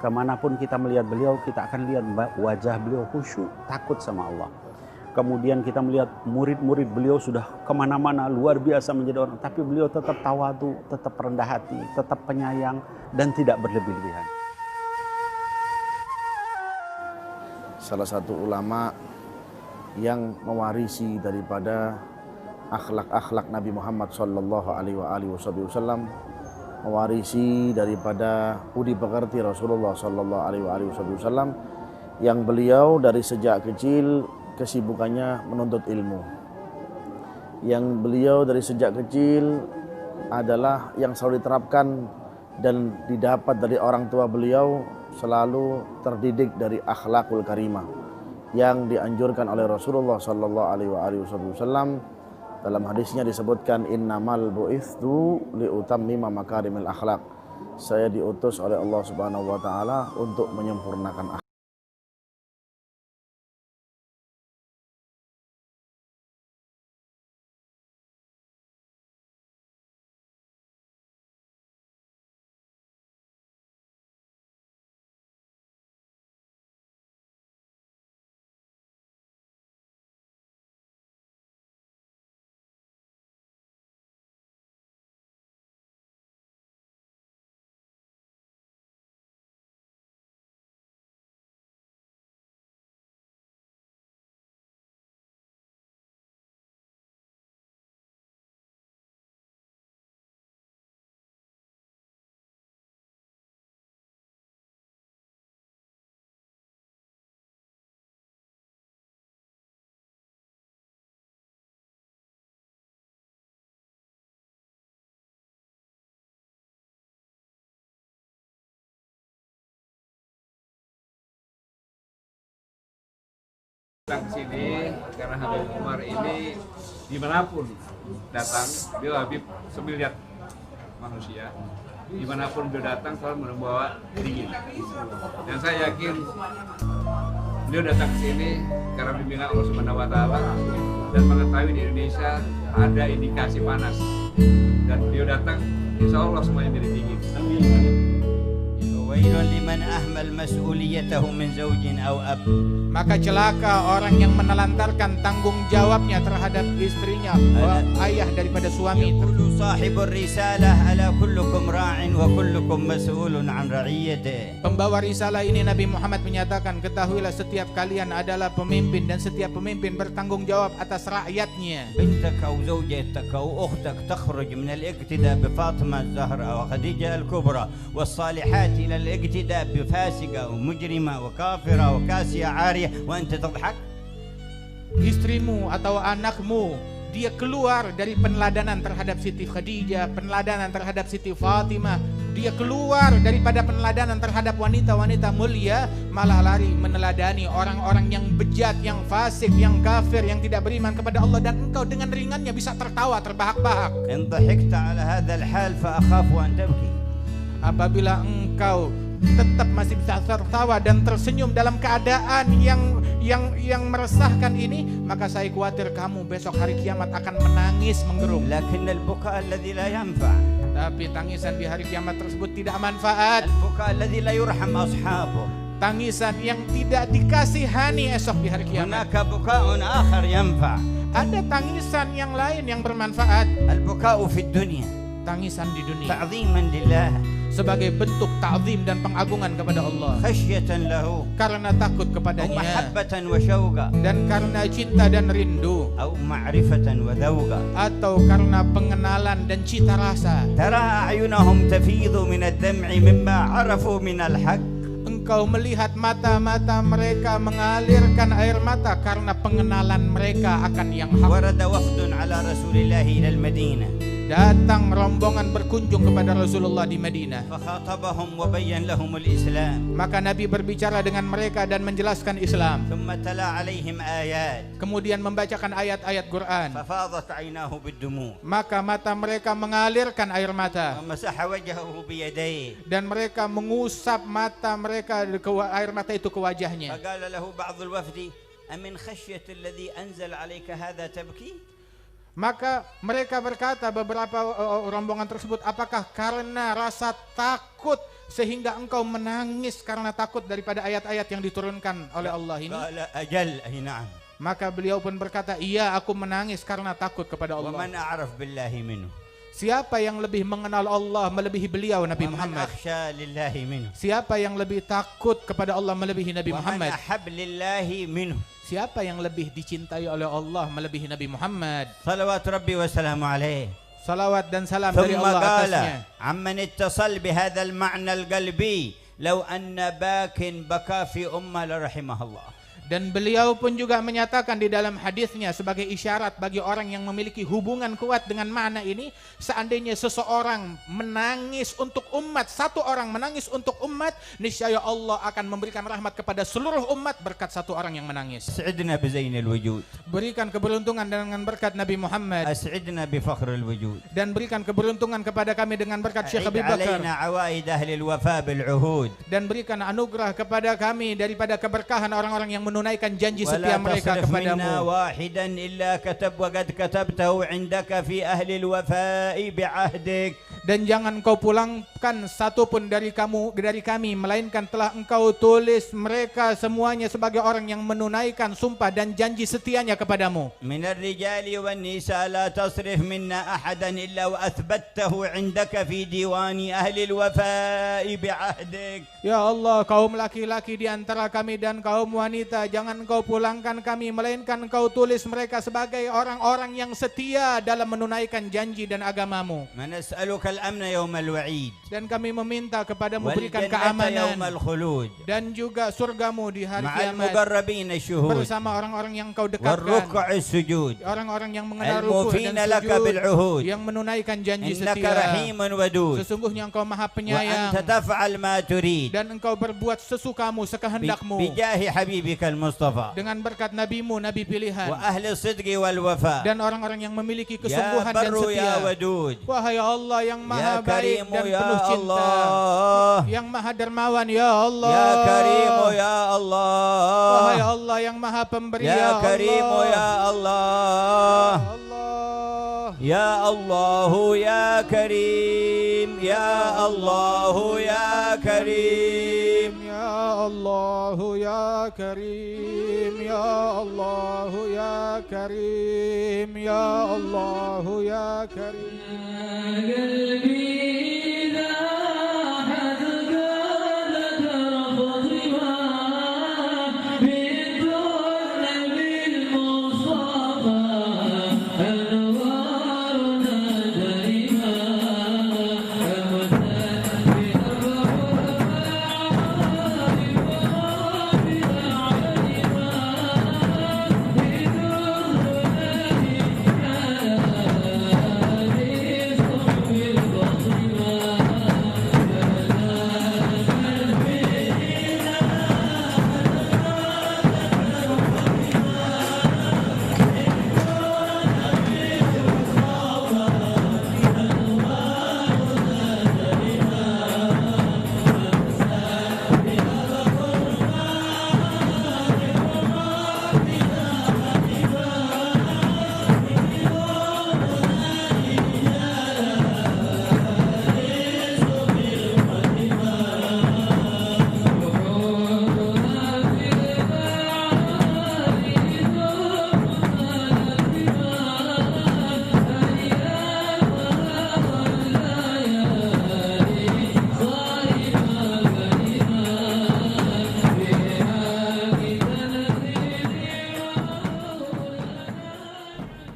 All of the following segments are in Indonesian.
Kemanapun kita melihat beliau, kita akan lihat wajah beliau khusyuk, takut sama Allah. Kemudian kita melihat murid-murid beliau sudah kemana-mana, luar biasa menjadi orang. Tapi beliau tetap tawadu, tetap rendah hati, tetap penyayang, dan tidak berlebih-lebihan. Salah satu ulama yang mewarisi daripada akhlak-akhlak Nabi Muhammad sallallahu alaihi wasallam, mewarisi daripada budi pekerti Rasulullah sallallahu alaihi wasallam, yang beliau dari sejak kecil kesibukannya menuntut ilmu. Yang beliau dari sejak kecil adalah yang selalu diterapkan dan didapat dari orang tua beliau, selalu terdidik dari akhlakul karimah yang dianjurkan oleh Rasulullah sallallahu alaihi wasallam. Dalam hadisnya disebutkan, innamal bu'ithu liutammima makarimil akhlak. Saya diutus oleh Allah Subhanahu wa taala untuk menyempurnakan akhlak. Datang ke sini karena Habib Umar ini dimanapun datang, beliau Habib semiliat manusia, dimanapun beliau datang selalu membawa dingin. Dan saya yakin beliau datang ke sini karena bimbingan Allah Subhanahu wa taala dan mengetahui di Indonesia ada indikasi panas, dan beliau datang insya Allah semuanya menjadi dingin. Amin. Wailun liman ahmal mas'uliyatahu min zawjin aw ab. Maka celaka orang yang menelantarkan tanggung jawabnya terhadap istrinya, ayah daripada suami. Yaqulu sahibur risalah ala kullukum ra'in wa kullukum mas'ulun an ra'iyatihi. Pembawa risalah ini Nabi Muhammad menyatakan, ketahuilah setiap kalian adalah pemimpin dan setiap pemimpin bertanggung jawab atas rakyatnya. بنتك أو زوجتك أو أختك تخرج من الاقتداء بفاطمة الزهراء وخديجة الكبرى والصالحات إلى الاقتداء بفاسقة ومجرمة وكافرة وكاسية عارية وأنت تضحك. Istrimu atau anakmu, dia keluar dari peneladanan terhadap Siti Khadijah, peneladanan terhadap Siti Fatimah, dia keluar daripada peneladanan terhadap wanita-wanita mulia, malah lari meneladani orang-orang yang bejat, yang fasik, yang kafir, yang tidak beriman kepada Allah, dan engkau dengan ringannya bisa tertawa terbahak-bahak. إن ضحكت على هذا الحال فأخاف أن تبكي. Apabila engkau tetap masih bisa tertawa dan tersenyum dalam keadaan yang meresahkan ini, maka saya khawatir kamu besok hari kiamat akan menangis menggerung. لكن البكاء الذي لا ينفع. Tapi tangisan di hari kiamat tersebut tidak manfaat. البكاء الذي لا يرحم أصحابه. Tangisan yang tidak dikasihani esok di hari kiamat. هناك بكاء آخر ينفع. Ada tangisan yang lain yang bermanfaat. البكاء في الدنيا. Tangisan di dunia. تعظيما لله. Sebagai bentuk ta'zim dan pengagungan kepada Allah. خشية له. Karena takut kepadanya. محبة وشوقا. Dan karena cinta dan rindu. أو معرفة وذوقا. Atau karena pengenalan dan cita rasa. ترى أعينهم تفيض من الدمع مما عرفوا من الحق. Engkau melihat mata-mata mereka mengalirkan air mata karena pengenalan mereka akan yang hak. ورد وفد على رسول الله إلى المدينة. Datang rombongan berkunjung kepada Rasulullah di Madinah. فخاطبهم وبين لهم الإسلام. Maka Nabi berbicara dengan mereka dan menjelaskan Islam. ثم تلا عليهم آيات. Kemudian membacakan ayat-ayat Quran. ففاضت عيناه بالدموع. Maka mata mereka mengalirkan air mata. ومسح وجهه بيديه. Dan mereka mengusap mata mereka, air mata itu ke wajahnya. فقال له بعض الوفد أمن خشية الذي أنزل عليك هذا تبكي؟ Maka mereka berkata, beberapa rombongan tersebut, apakah karena rasa takut sehingga engkau menangis karena takut daripada ayat-ayat yang diturunkan oleh Allah ini? قال أجل أي نعم. Maka beliau pun berkata, iya, aku menangis karena takut kepada Allah. ومن أعرف بالله منه. Siapa yang lebih mengenal Allah melebihi beliau Nabi ومن Muhammad? أخشى لله منه. Siapa yang lebih takut kepada Allah melebihi Nabi ومن Muhammad? أحب لله منه. Siapa yang lebih dicintai oleh Allah melebihi Nabi Muhammad? صلوات ربي وسلامه عليه. Salawat dan salam dari ثم Allah قال atasnya. عمن اتصل بهذا المعنى القلبي لو أن باك بكى في أمة لرحمه الله. Dan beliau pun juga menyatakan di dalam hadisnya sebagai isyarat bagi orang yang memiliki hubungan kuat dengan makna ini, seandainya seseorang menangis untuk umat, satu orang menangis untuk umat, niscaya Allah akan memberikan rahmat kepada seluruh umat berkat satu orang yang menangis. أسعدنا بزين الوجود. Berikan keberuntungan dengan berkat Nabi Muhammad, أسعدنا بفخر الوجود. dan berikan keberuntungan kepada kami dengan berkat Syekh أعد Abi Bakar, علينا عوائد أهل الوفاء بالعهود. dan berikan anugerah kepada kami daripada keberkahan orang-orang yang menunaikan janji setia ولا mereka تصرف منا kepadamu. واحدا إلا كتب وقد كتبته عندك في أهل الوفاء بعهدك. Dan jangan kau pulangkan satupun dari kami melainkan telah engkau tulis mereka semuanya sebagai orang yang menunaikan sumpah dan janji setianya kepadamu. من الرجال والنساء لا تصرف منا أحدا إلا وأثبته عندك في ديوان أهل الوفاء بعهدك. Ya Allah, kaum laki-laki di antara kami dan kaum wanita, jangan kau pulangkan kami melainkan kau tulis mereka sebagai orang-orang yang setia dalam menunaikan janji dan agamamu. ونسألك الأمن يوم الوعيد Dan kami meminta kepadamu berikan والجنة يوم keamanan الخلود dan juga surgamu di hari مع kiamat المقربين الشهود bersama orang-orang yang kau dekatkan, والركع السجود orang-orang yang mengenal ruku الموفين dan لك sujud, بالعهود. yang menunaikan janji إنك setia. رحيم ودود Sesungguhnya engkau maha penyayang وأنت تفعل ما تريد dan engkau berbuat sesukamu sekehendakmu بجاه حبيبك المصطفى dengan berkat nabimu, nabi pilihan, وأهل الصدق والوفاء. dan orang-orang yang memiliki يا kesungguhan dan بر يا setia. ودود Wahai Allah yang يا maha baik كريم dan يا penuh cinta, الله yang maha dermawan, ya Allah. يا كريم يا الله Wahai Allah yang maha pemberi, يا ya كريم Allah. يا الله Allah. يا الله يا كريم يا الله يا كريم Ya Allah ya Karim, ya Allah ya Karim, ya Allah ya Karim.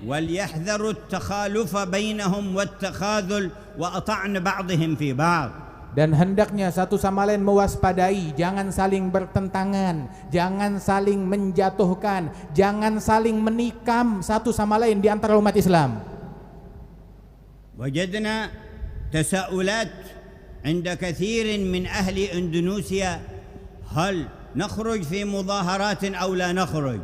وليحذروا التخالف بينهم والتخاذل وأطعن بعضهم في بعض. Dan hendaknya satu sama lain mewaspadai, jangan saling bertentangan, jangan saling menjatuhkan, jangan saling menikam satu sama lain di antara umat Islam. وجدنا تساؤلات عند كثير من أهل إندونيسيا هل نخرج في مظاهرات أو لا نخرج.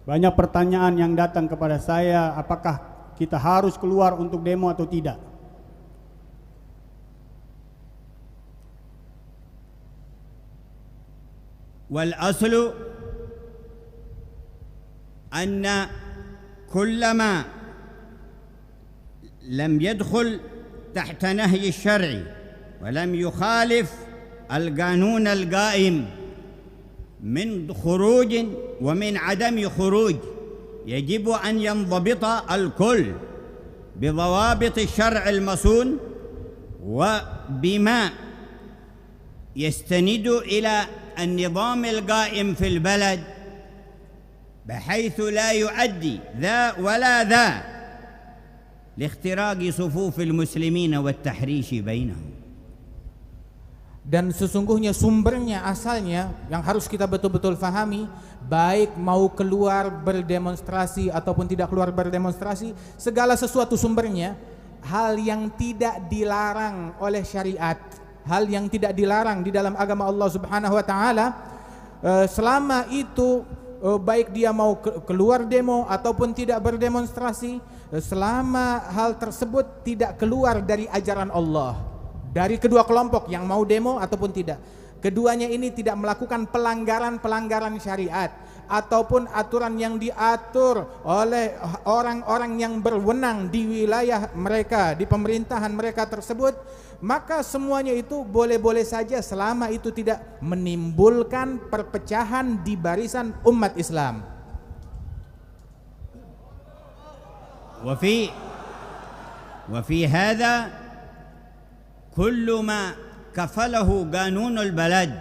Banyak pertanyaan yang datang kepada saya, apakah kita harus keluar untuk demo atau tidak? والأصل أن كلما لم يدخل تحت نهي الشرع ولم يخالف القانون القائم من خروج ومن عدم خروج، يجب أن ينضبط الكل بضوابط الشرع المصون وبما يستند إلى النظام القائم في البلد، بحيث لا يؤدي ذا ولا ذا لاختراق صفوف المسلمين والتحريش بينهم. Dan sesungguhnya sumbernya, asalnya yang harus kita betul-betul fahami, baik mau keluar berdemonstrasi ataupun tidak keluar berdemonstrasi, segala sesuatu sumbernya hal yang tidak dilarang oleh syariat, hal yang tidak dilarang di dalam agama Allah Subhanahu wa taala, selama itu baik dia mau keluar demo ataupun tidak berdemonstrasi, selama hal tersebut tidak keluar dari ajaran Allah, dari kedua kelompok yang mau demo ataupun tidak, keduanya ini tidak melakukan pelanggaran-pelanggaran syariat ataupun aturan yang diatur oleh orang-orang yang berwenang di wilayah mereka, di pemerintahan mereka tersebut, maka semuanya itu boleh-boleh saja selama itu tidak menimbulkan perpecahan di barisan umat Islam. وفي هذا كل ما كفله قانون البلد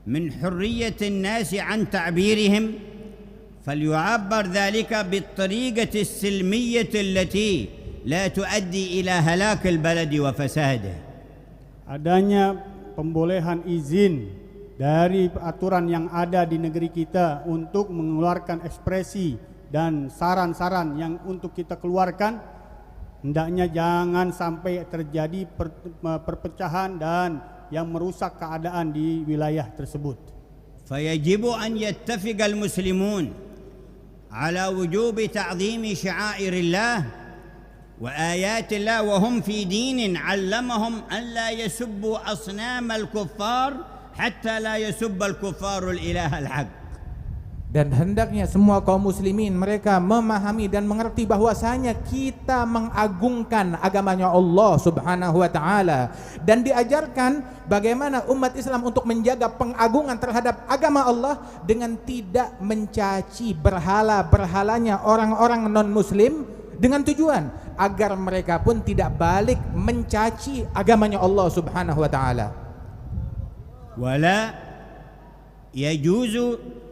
من حرية الناس عن تعبيرهم فليعبر ذلك بالطريقة السلمية التي لا تؤدي إلى هلاك البلد وفساده. Adanya pembolehan izin dari aturan yang ada di negeri kita untuk mengeluarkan ekspresi dan saran-saran yang untuk kita keluarkan, hendaknya jangan sampai terjadi perpecahan dan yang merusak keadaan di wilayah tersebut. فيجب أن يتفق المسلمون على وجوب تعظيم شعائر الله وآيات الله وهم في دين علمهم أن لا يسبوا أصنام الكفار حتى لا يسب الكفار الإله الحق. Dan hendaknya semua kaum muslimin mereka memahami dan mengerti bahwasanya kita mengagungkan agamanya Allah Subhanahu wa taala, dan diajarkan bagaimana umat Islam untuk menjaga pengagungan terhadap agama Allah dengan tidak mencaci berhala-berhalanya orang-orang non-muslim, dengan tujuan agar mereka pun tidak balik mencaci agamanya Allah Subhanahu wa taala. Wala yajuzu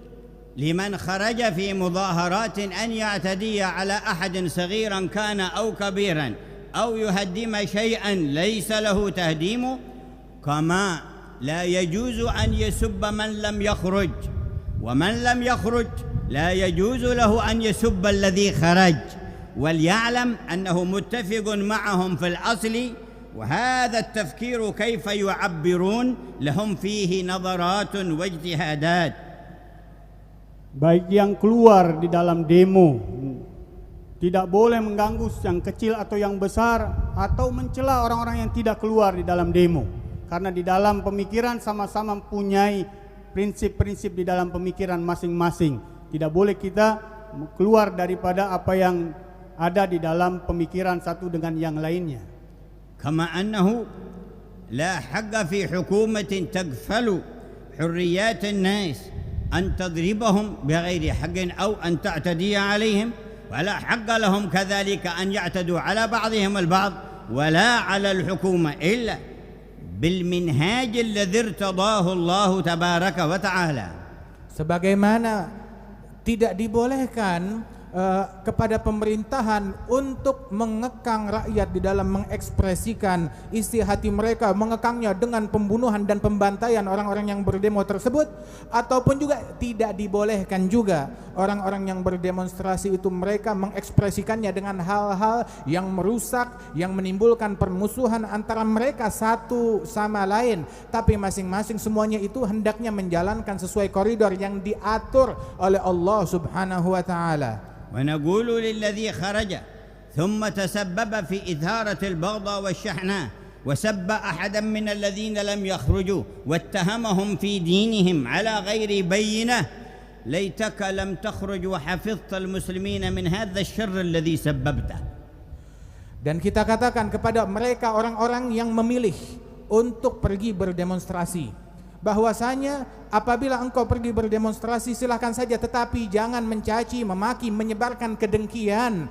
لمن خرج في مظاهرات أن يعتدي على أحد صغيرا كان أو كبيرا أو يهدم شيئا ليس له تهديمه، كما لا يجوز أن يسب من لم يخرج، ومن لم يخرج لا يجوز له أن يسب الذي خرج، وليعلم أنه متفق معهم في الأصل، وهذا التفكير كيف يعبرون لهم فيه نظرات واجتهادات. Baik yang keluar di dalam demo tidak boleh mengganggu yang kecil atau yang besar atau mencela orang-orang yang tidak keluar di dalam demo, karena di dalam pemikiran sama-sama mempunyai prinsip-prinsip di dalam pemikiran masing-masing. Tidak boleh kita keluar daripada apa yang ada di dalam pemikiran satu dengan yang lainnya. Kama annahu la haqqa fi hukumatin taghfalu hurriyat an-nas أن تضربهم بغير حق أو أن تعتدي عليهم، ولا حق لهم كذلك أن يعتدوا على بعضهم البعض ولا على الحكومة إلا بالمنهاج الذي ارتضاه الله تبارك وتعالى. Sebagaimana tidak dibolehkan kepada pemerintahan untuk mengekang rakyat di dalam mengekspresikan isi hati mereka, mengekangnya dengan pembunuhan dan pembantaian orang-orang yang berdemo tersebut, ataupun juga tidak dibolehkan juga orang-orang yang berdemonstrasi itu mereka mengekspresikannya dengan hal-hal yang merusak, yang menimbulkan permusuhan antara mereka satu sama lain, tapi masing-masing semuanya itu hendaknya menjalankan sesuai koridor yang diatur oleh Allah Subhanahu wa taala. ونقول للذي خرج ثم تسبب في إثارة البغضاء والشحناء وسب أحدا من الذين لم يخرجوا واتهمهم في دينهم على غير بينة، ليتك لم تخرج وحفظت المسلمين من هذا الشر الذي سببته. Dan kita katakan kepada mereka orang-orang yang memilih untuk pergi berdemonstrasi, bahwasanya apabila engkau pergi berdemonstrasi silahkan saja, tetapi jangan mencaci, memaki, menyebarkan kedengkian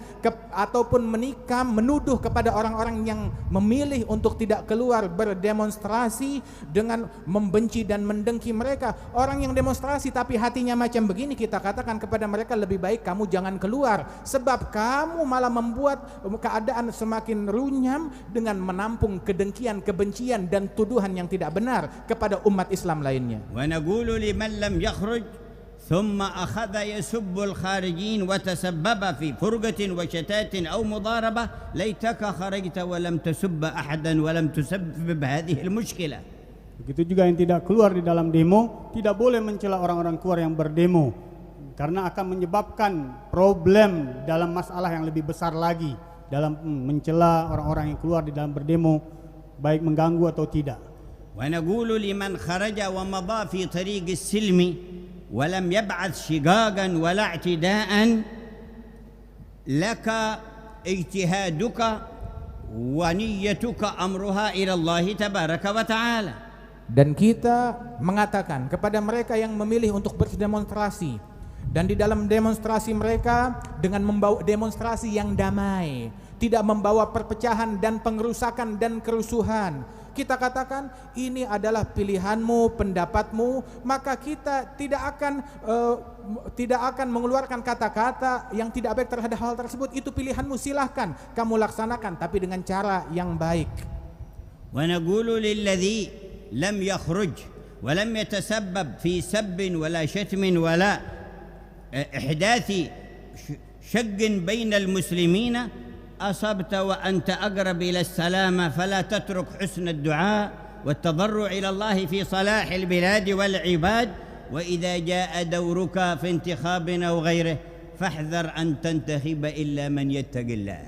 ataupun menikam, menuduh kepada orang-orang yang memilih untuk tidak keluar berdemonstrasi dengan membenci dan mendengki mereka. Orang yang demonstrasi tapi hatinya macam begini, kita katakan kepada mereka lebih baik kamu jangan keluar, sebab kamu malah membuat keadaan semakin runyam dengan menampung kedengkian, kebencian dan tuduhan yang tidak benar kepada umat Islam lainnya. ونقول لمن لم يخرج ثم أخذ يسب الخارجين وتسبب في فرقة وشتات أو مضاربة ليتك خرجت ولم تسب أحدا ولم تسبب هذه المشكلة. Begitu juga yang tidak keluar di dalam demo, tidak boleh mencela orang-orang keluar yang berdemo, karena akan menyebabkan problem dalam masalah yang lebih besar lagi dalam mencela orang-orang yang keluar di dalam berdemo, baik mengganggu atau tidak. ونقول لمن خرج ومضى في طريق السلم ولم يبعث شقاقا ولا اعتداء لك اجتهادك ونيتك أمرها إلى الله تبارك وتعالى. Dan kita mengatakan kepada mereka yang memilih untuk berdemonstrasi, dan di dalam demonstrasi mereka dengan membawa demonstrasi yang damai, tidak membawa perpecahan dan pengerusakan dan kerusuhan, kita katakan ini adalah pilihanmu, pendapatmu, maka kita tidak akan mengeluarkan kata-kata yang tidak baik terhadap hal tersebut. Itu pilihanmu, silahkan kamu laksanakan, tapi dengan cara yang baik. ونقول للذي لم يخرج ولم يتسبب في سب ولا شتم ولا إحداث شق بين المسلمين أصبت وأنت أقرب إلى السلامة، فلا تترك حسن الدعاء والتضرع إلى الله في صلاح البلاد والعباد، وإذا جاء دورك في انتخاب أو غيره فاحذر أن تنتخب إلا من يتقي الله.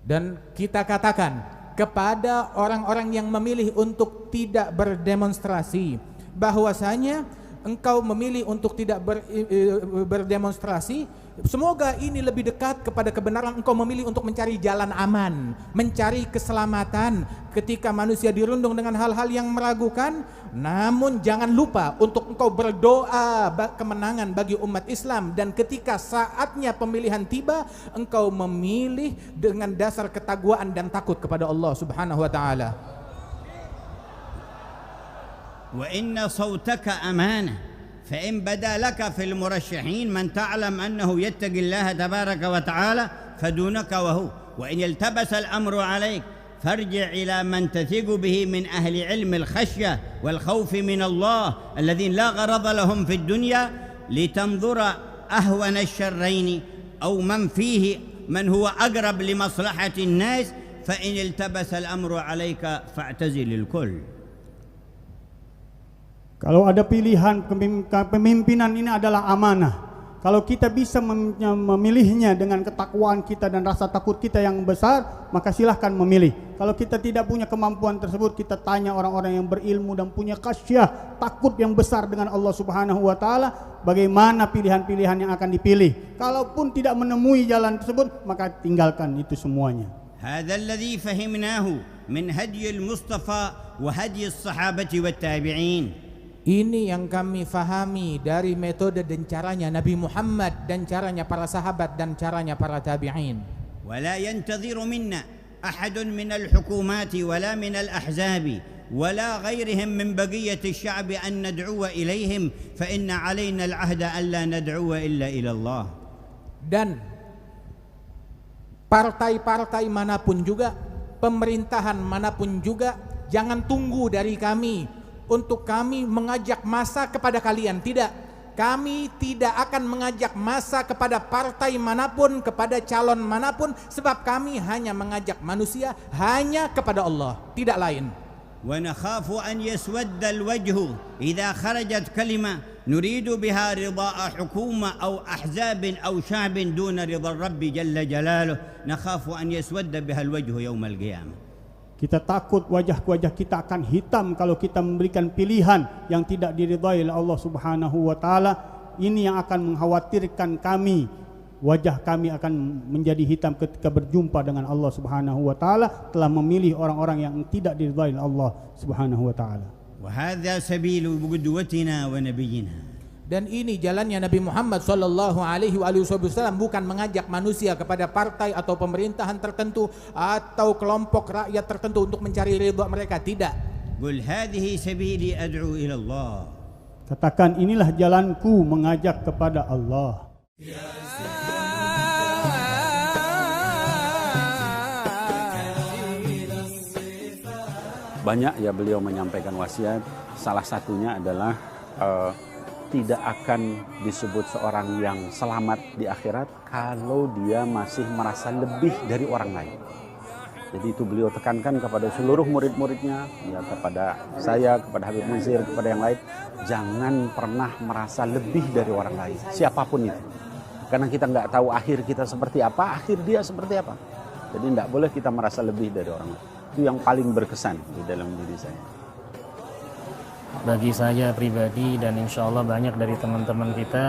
Dan kita katakan kepada orang-orang yang memilih untuk tidak berdemonstrasi, bahwasanya engkau memilih untuk tidak berdemonstrasi, semoga ini lebih dekat kepada kebenaran. Engkau memilih untuk mencari jalan aman, mencari keselamatan ketika manusia dirundung dengan hal-hal yang meragukan. Namun jangan lupa untuk engkau berdoa kemenangan bagi umat Islam, dan ketika saatnya pemilihan tiba, engkau memilih dengan dasar ketakwaan dan takut kepada Allah Subhanahu wa taala. وإن صوتك أمانة، فإن بدا لك في المرشحين من تعلم أنه يتقي الله تبارك وتعالى فدونك وهو، وإن التبس الأمر عليك فارجع إلى من تثق به من أهل علم الخشية والخوف من الله الذين لا غرض لهم في الدنيا، لتنظر أهون الشرين أو من فيه من هو أقرب لمصلحة الناس، فإن التبس الأمر عليك فاعتزل الكل. Kalau ada pilihan kepemimpinan, ini adalah amanah. Kalau kita bisa memilihnya dengan ketakwaan kita dan rasa takut kita yang besar, maka silahkan memilih. Kalau kita tidak punya kemampuan tersebut, kita tanya orang-orang yang berilmu dan punya khasyah, takut yang besar dengan Allah Subhanahu wa taala, bagaimana pilihan-pilihan yang akan dipilih. Kalaupun tidak menemui jalan tersebut, maka tinggalkan itu semuanya. هذا الذي فهمناه من هدي المصطفى وهدي الصحابة والتابعين. Ini yang kami fahami dari metode dan caranya Nabi Muhammad, dan caranya para sahabat, dan caranya para tabi'in. ولا ينتظر منا أحد من الحكومات ولا من الأحزاب ولا غيرهم من بقية الشعب أن ندعو إليهم، فإن علينا العهد ألا ندعو إلا إلى الله. Dan partai-partai manapun juga, pemerintahan manapun juga, jangan tunggu dari kami untuk kami mengajak massa kepada kalian. Tidak, kami tidak akan mengajak massa kepada partai manapun, kepada calon manapun, sebab kami hanya mengajak manusia hanya kepada Allah, tidak lain. ونخاف أن يسود الوجه إذا خرجت كلمة نريد بها رضاء حكومة أو أحزاب أو شعب دون رضا الرب جل جلاله، نخاف أن يسود بها الوجه يوم القيامة. Kita takut wajah-wajah kita akan hitam kalau kita memberikan pilihan yang tidak diridhai oleh Allah Subhanahu wa taala. Ini yang akan mengkhawatirkan kami wajah kami akan menjadi hitam ketika berjumpa dengan Allah Subhanahu wa taala, telah memilih orang-orang yang tidak diridhai Allah Subhanahu wa taala. وهذا سبيل قدوتنا ونبينا. Dan ini jalannya Nabi Muhammad sallallahu alaihi wasallam, bukan mengajak manusia kepada partai atau pemerintahan tertentu atau kelompok rakyat tertentu untuk mencari ridha mereka, tidak. قل هذه سبيلي أدعو إلى الله. Katakan, inilah jalanku mengajak kepada Allah. Banyak ya beliau menyampaikan wasiat. Salah satunya adalah tidak akan disebut seorang yang selamat di akhirat kalau dia masih merasa lebih dari orang lain. Jadi itu beliau tekankan kepada seluruh murid-muridnya, ya, kepada saya, kepada Habib Munzir, kepada yang lain, jangan pernah merasa lebih dari orang lain, siapapun itu. Karena kita nggak tahu akhir kita seperti apa, akhir dia seperti apa. Jadi nggak boleh kita merasa lebih dari orang lain. Itu yang paling berkesan di dalam diri saya. Bagi saya pribadi dan insya Allah banyak dari teman-teman kita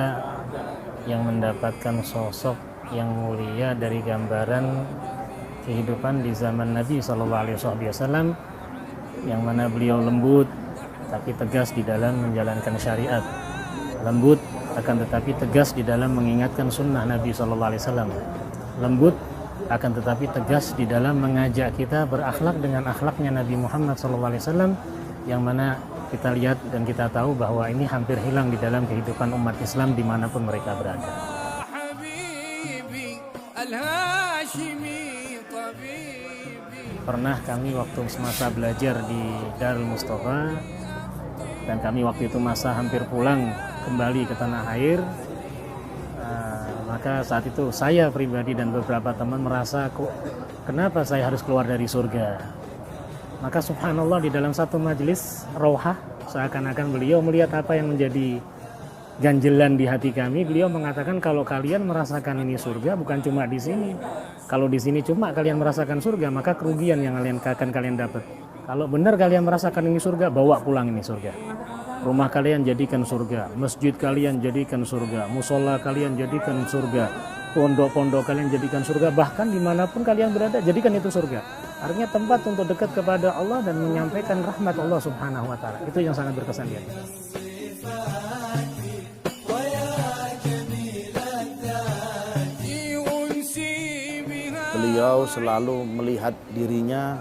yang mendapatkan sosok yang mulia dari gambaran kehidupan di zaman Nabi SAW, yang mana beliau lembut tapi tegas di dalam menjalankan syariat, lembut akan tetapi tegas di dalam mengingatkan sunnah Nabi SAW, lembut akan tetapi tegas di dalam mengajak kita berakhlak dengan akhlaknya Nabi Muhammad SAW, yang mana kita lihat dan kita tahu bahwa ini hampir hilang di dalam kehidupan umat Islam dimanapun mereka berada. Pernah kami waktu masa belajar di Darul Mustafa, dan kami waktu itu masa hampir pulang kembali ke tanah air, maka saat itu saya pribadi dan beberapa teman merasa, kok kenapa saya harus keluar dari surga. Maka subhanallah di dalam satu majelis rohah, seakan-akan beliau melihat apa yang menjadi ganjelan di hati kami. Beliau mengatakan, kalau kalian merasakan ini surga bukan cuma di sini. Kalau di sini cuma kalian merasakan surga, maka kerugian yang akan kalian dapat. Kalau benar kalian merasakan ini surga, bawa pulang ini surga. Rumah kalian jadikan surga, masjid kalian jadikan surga, musola kalian jadikan surga, pondok-pondok kalian jadikan surga, bahkan dimanapun kalian berada jadikan itu surga. Artinya tempat untuk dekat kepada Allah dan menyampaikan rahmat Allah Subhanahu wa taala. Itu yang sangat berkesan ya. Beliau selalu melihat dirinya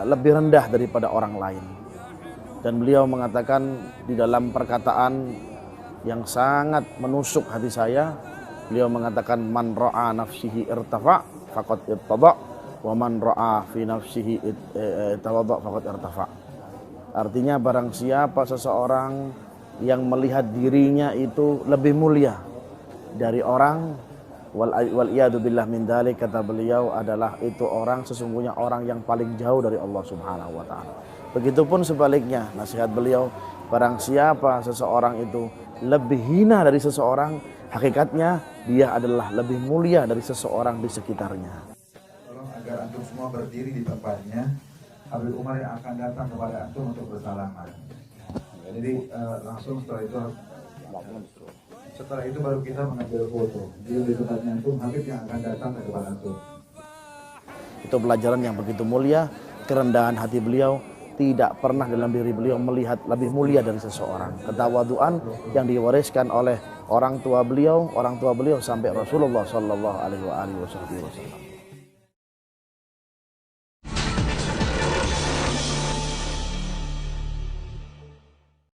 lebih rendah daripada orang lain. Dan beliau mengatakan di dalam perkataan yang sangat menusuk hati saya, beliau mengatakan, man ra'a nafsihi irtafa faqad irtada wa man ra'a fi nafsihi tawadda faqad irtafa. Artinya barang siapa seseorang yang melihat dirinya itu lebih mulia dari orang, wal iyadu billah min dzalik, kata beliau, adalah itu orang sesungguhnya orang yang paling jauh dari Allah Subhanahu wa taala. Begitupun sebaliknya, nasihat beliau, barang siapa seseorang itu lebih hina dari seseorang, hakikatnya dia adalah lebih mulia dari seseorang di sekitarnya. Tolong agar antum semua berdiri di tempatnya. Habib Umar yang akan datang kepada antum untuk bersalaman. Jadi langsung setelah itu baru kita mengambil foto. Di tempatnya antum, Habib yang akan datang kepada antum. Itu pelajaran yang begitu mulia, kerendahan hati beliau. Tidak pernah dalam diri beliau melihat lebih mulia dari seseorang. Ketawaduan yang diwariskan oleh orang tua beliau sampai Rasulullah Shallallahu Alaihi Wasallam.